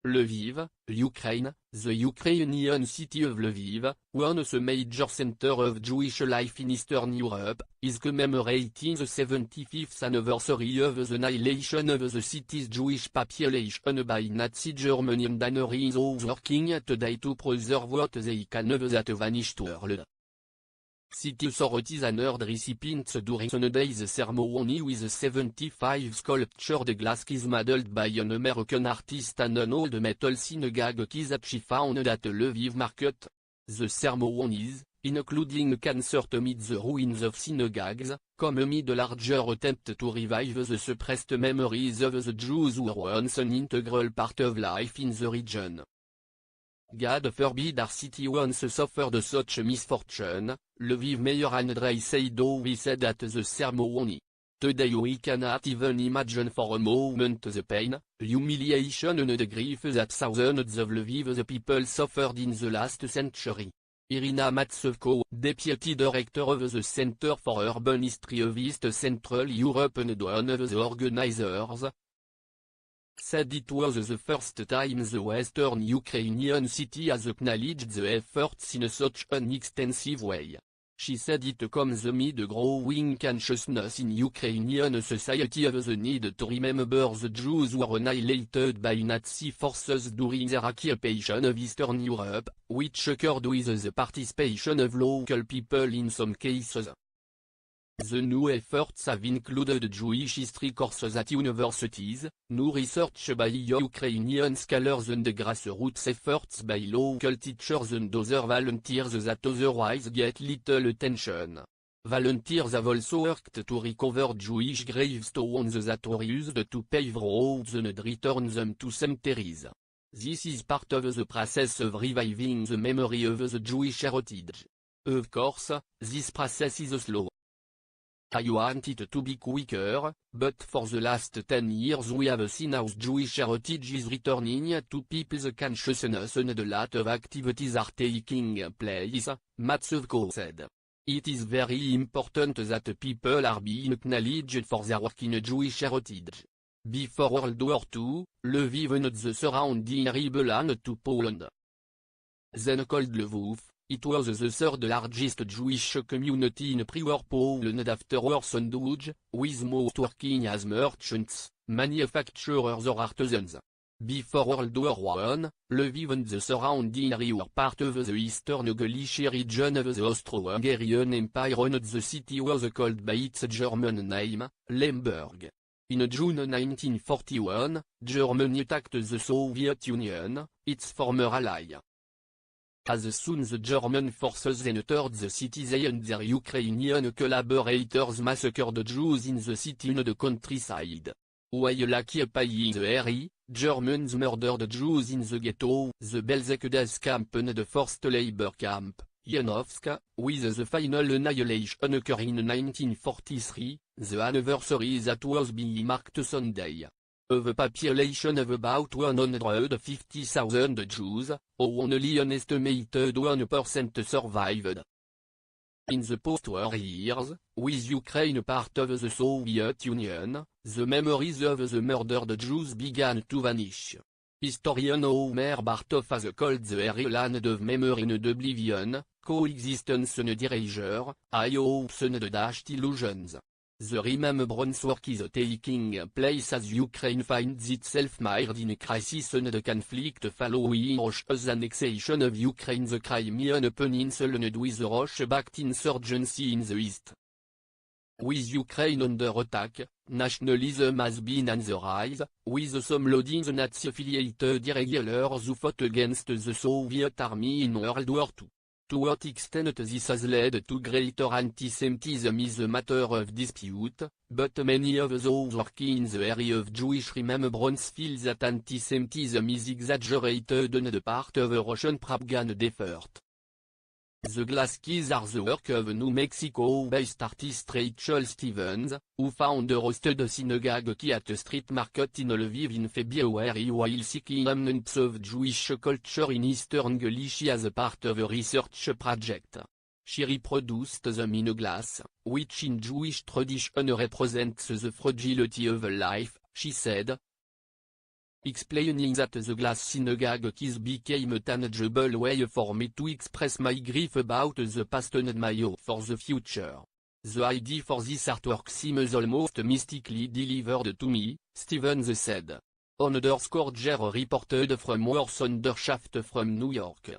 Lviv, Ukraine. The Ukrainian city of Lviv, once a major center of Jewish life in Eastern Europe, is commemorating the 75th anniversary of the annihilation of the city's Jewish population by Nazi Germany and is working today to preserve what they can of that vanished world. City authorities honored recipients during Sunday's ceremony with 75 sculptured glass keys modeled by an American artist and an old metal synagogue keys that she found at Lviv market. The ceremonies, including concert amid the ruins of synagogues, come amid a larger attempt to revive the suppressed memories of the Jews who were once an integral part of life in the region. God forbid our city once suffered such misfortune, Lviv Mayor Andrei Saidov said at the ceremony. Today we cannot even imagine for a moment the pain, humiliation and the grief that thousands of Lviv the people suffered in the last century. Irina Matsevko, Deputy Director of the Center for Urban History of East Central Europe and one of the organizers, said it was the first time the Western Ukrainian city has acknowledged the efforts in such an extensive way. She said it comes amid a growing consciousness in Ukrainian society of the need to remember the Jews who were annihilated by Nazi forces during their occupation of Eastern Europe, which occurred with the participation of local people in some cases. The new efforts have included Jewish history courses at universities, new research by Ukrainian scholars and grassroots efforts by local teachers and other volunteers that otherwise get little attention. Volunteers have also worked to recover Jewish gravestones that were used to pave roads and return them to cemeteries. This is part of the process of reviving the memory of the Jewish heritage. Of course, this process is slow. I want it to be quicker, but for the last 10 years we have seen how Jewish heritage is returning to people's consciousness and a lot of activities are taking place, Matsevko said. It is very important that people are being acknowledged for their work in Jewish heritage. Before World War II, Lviv and the surrounding area belonged to Poland. Then called Lwów, it was the third largest Jewish community in pre-war Poland after Sandwich, with most working as merchants, manufacturers or artisans. Before World War I, Lviv and the surrounding area were part of the Eastern Galicia region of the Austro-Hungarian Empire and the city was called by its German name, Lemberg. In June 1941, Germany attacked the Soviet Union, its former ally. As soon as the German forces entered the city they and their Ukrainian collaborators massacred Jews in the city and the countryside. While occupying the area, Germans murdered Jews in the ghetto, the Belzec camp and the forced labor camp, Janowska, with the final annihilation occurring in 1943, the anniversary that was being marked Sunday. Of a population of about 150,000 Jews, only an estimated 1% survived. In the post-war years, with Ukraine part of the Soviet Union, the memories of the murdered Jews began to vanish. Historian Omer Bartov has called the area land of memory and oblivion, coexistence and erasure, hopes and dashed illusions. The remembrance work is taking place as Ukraine finds itself mired in a crisis and the conflict following Russia's annexation of Ukraine's Crimean Peninsula and with the Russia-backed insurgency in the east. With Ukraine under attack, nationalism has been on the rise, with some loading the Nazi-affiliated irregulars who fought against the Soviet army in World War II. To what extent this has led to greater anti-Semitism is a matter of dispute, but many of those working in the area of Jewish remembrance feel that anti-Semitism is exaggerated and the part of a Russian propaganda effort. The glass keys are the work of New Mexico-based artist Rachel Stevens, who found a rusted synagogue key at a street market in Lviv in February while seeking remnants of Jewish culture in Eastern Galicia as a part of a research project. She reproduced them in glass, which in Jewish tradition represents the fragility of life, she said. explaining that the glass synagogue keys became a tangible way for me to express my grief about the past and my hope for the future. The idea for this artwork seems almost mystically delivered to me, Stevens said. _Ger reported from World Thundershaft from New York.